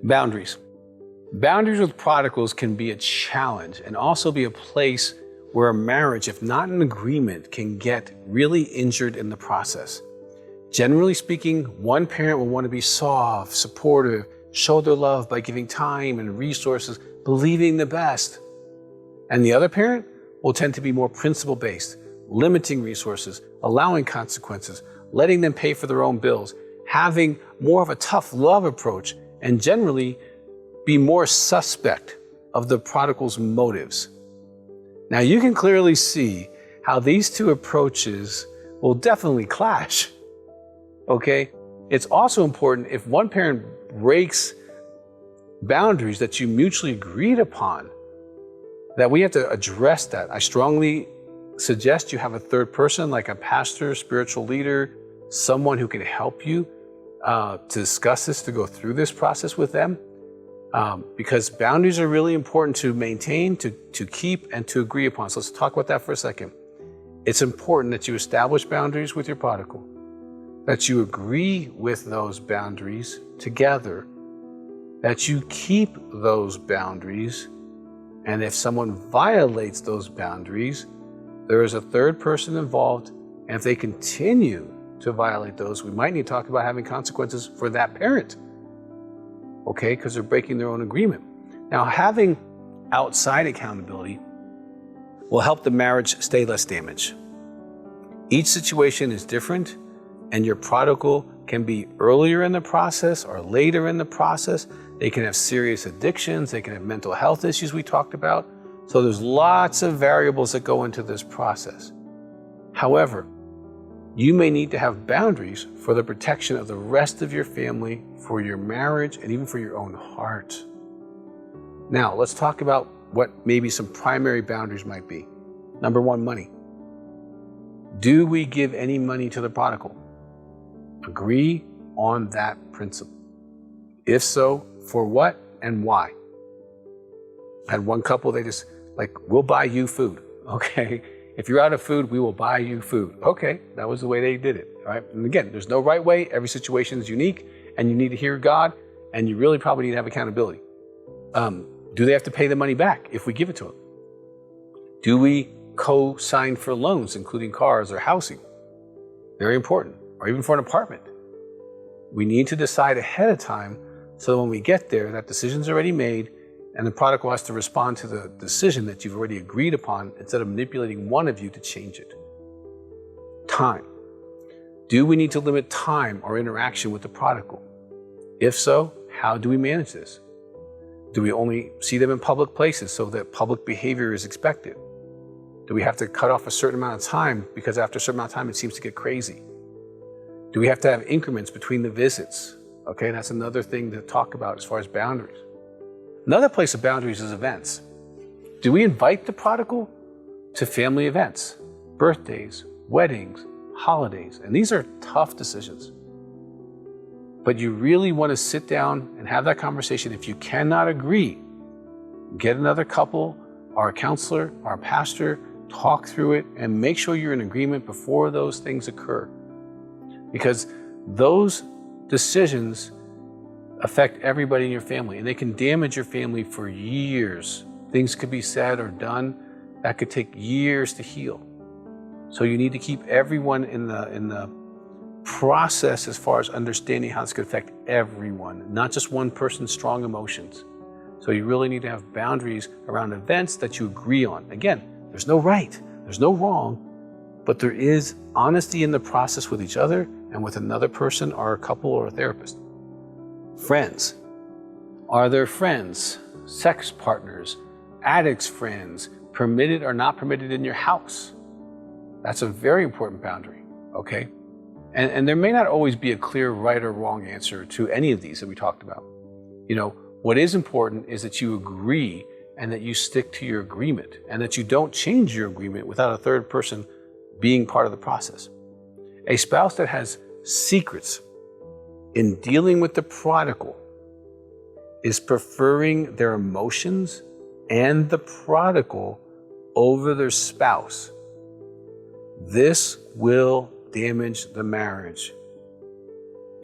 Boundaries. Boundaries with prodigals can be a challenge and also be a place where a marriage, if not in agreement, can get really injured in the process. Generally speaking, one parent will want to be soft, supportive, show their love by giving time and resources, believing the best. And the other parent will tend to be more principle-based, limiting resources, allowing consequences, letting them pay for their own bills, having more of a tough love approach, and generally be more suspect of the prodigal's motives. Now you can clearly see how these two approaches will definitely clash, okay? It's also important if one parent breaks boundaries that you mutually agreed upon, that we have to address that. I strongly suggest you have a third person like a pastor, spiritual leader, someone who can help you to discuss this, to go through this process with them. Because boundaries are really important to maintain, to keep, and to agree upon. So let's talk about that for a second. It's important that you establish boundaries with your prodigal, that you agree with those boundaries together, that you keep those boundaries, and if someone violates those boundaries, there is a third person involved, and if they continue to violate those, we might need to talk about having consequences for that parent. Okay, because they're breaking their own agreement. Now, having outside accountability will help the marriage stay less damaged. Each situation is different, and your prodigal can be earlier in the process or later in the process. They can have serious addictions, they can have mental health issues we talked about. So there's lots of variables that go into this process. However, you may need to have boundaries for the protection of the rest of your family, for your marriage, and even for your own heart. Now, let's talk about what maybe some primary boundaries might be. Number one, money. Do we give any money to the prodigal? Agree on that principle. If so, for what and why? I had one couple, they just we'll buy you food, okay? If you're out of food, we will buy you food. Okay, that was the way they did it, all right? And again, there's no right way. Every situation is unique, and you need to hear God, and you really probably need to have accountability. Do they have to pay the money back if we give it to them? Do we co-sign for loans, including cars or housing? Very important, or even for an apartment. We need to decide ahead of time so that when we get there, that decision's already made, and the prodigal has to respond to the decision that you've already agreed upon instead of manipulating one of you to change it. Time. Do we need to limit time or interaction with the prodigal? If so, how do we manage this? Do we only see them in public places so that public behavior is expected? Do we have to cut off a certain amount of time because after a certain amount of time it seems to get crazy? Do we have to have increments between the visits? Okay, that's another thing to talk about as far as boundaries. Another place of boundaries is events. Do we invite the prodigal to family events, birthdays, weddings, holidays? And these are tough decisions. But you really want to sit down and have that conversation. If you cannot agree, get another couple, or a counselor, or a pastor, talk through it, and make sure you're in agreement before those things occur. Because those decisions affect everybody in your family, and they can damage your family for years. Things could be said or done that could take years to heal. So you need to keep everyone in the process as far as understanding how this could affect everyone, not just one person's strong emotions. So you really need to have boundaries around events that you agree on. Again, there's no right, there's no wrong, but there is honesty in the process with each other and with another person or a couple or a therapist. Friends. Are there friends, sex partners, addicts' friends, permitted or not permitted in your house? That's a very important boundary, okay? And there may not always be a clear right or wrong answer to any of these that we talked about. You know, what is important is that you agree and that you stick to your agreement and that you don't change your agreement without a third person being part of the process. A spouse that has secrets in dealing with the prodigal is preferring their emotions and the prodigal over their spouse. This will damage the marriage.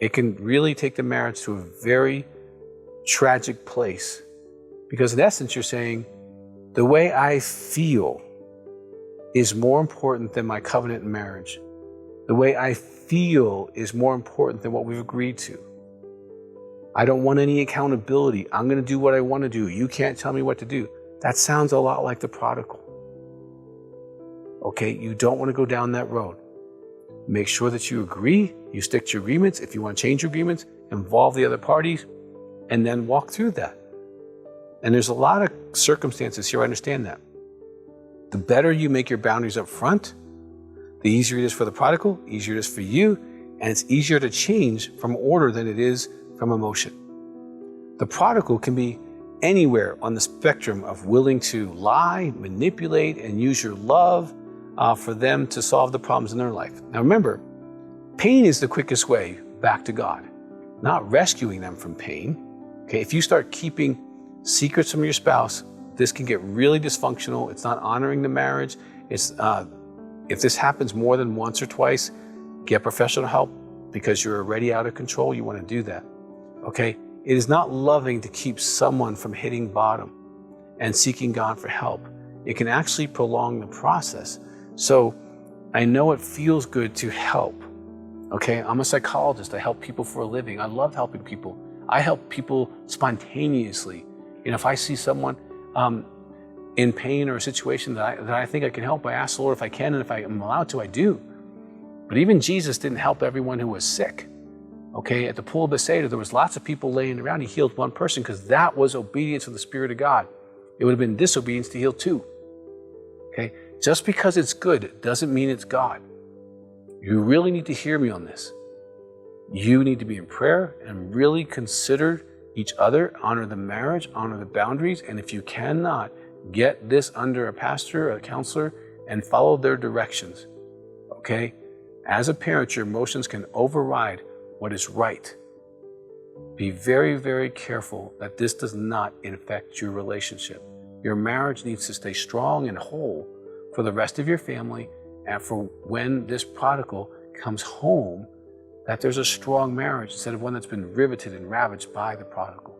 It can really take the marriage to a very tragic place. Because in essence, you're saying, the way I feel is more important than my covenant in marriage. The way I feel is more important than what we've agreed to. I don't want any accountability. I'm going to do what I want to do. You can't tell me what to do. That sounds a lot like the prodigal. Okay, you don't want to go down that road. Make sure that you agree, you stick to your agreements. If you want to change your agreements, involve the other parties, and then walk through that. And there's a lot of circumstances here, I understand that. The better you make your boundaries up front, the easier it is for the prodigal, easier it is for you, and it's easier to change from order than it is from emotion. The prodigal can be anywhere on the spectrum of willing to lie, manipulate, and use your love for them to solve the problems in their life. Now remember, pain is the quickest way back to God, not rescuing them from pain. Okay, if you start keeping secrets from your spouse, this can get really dysfunctional. It's not honoring the marriage. It's if this happens more than once or twice, get professional help because you're already out of control. You want to do that. Okay, it is not loving to keep someone from hitting bottom and seeking God for help. It can actually prolong the process. So I know it feels good to help. Okay, I'm a psychologist. I help people for a living. I love helping people. I help people spontaneously. You know, if I see someone in pain or a situation that I think I can help, I ask the Lord if I can, and if I am allowed to, I do. But even Jesus didn't help everyone who was sick. Okay, at the pool of Bethesda, there was lots of people laying around. He healed one person because that was obedience of the Spirit of God. It would have been disobedience to heal two. Okay, just because it's good doesn't mean it's God. You really need to hear me on this. You need to be in prayer and really consider each other, honor the marriage, honor the boundaries, and if you cannot, get this under a pastor, a counselor, and follow their directions. Okay? As a parent, your emotions can override what is right. Be very, very careful that this does not infect your relationship. Your marriage needs to stay strong and whole for the rest of your family, and for when this prodigal comes home, that there's a strong marriage instead of one that's been riveted and ravaged by the prodigal.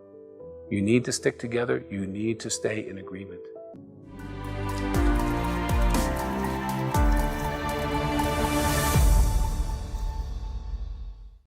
You need to stick together. You need to stay in agreement.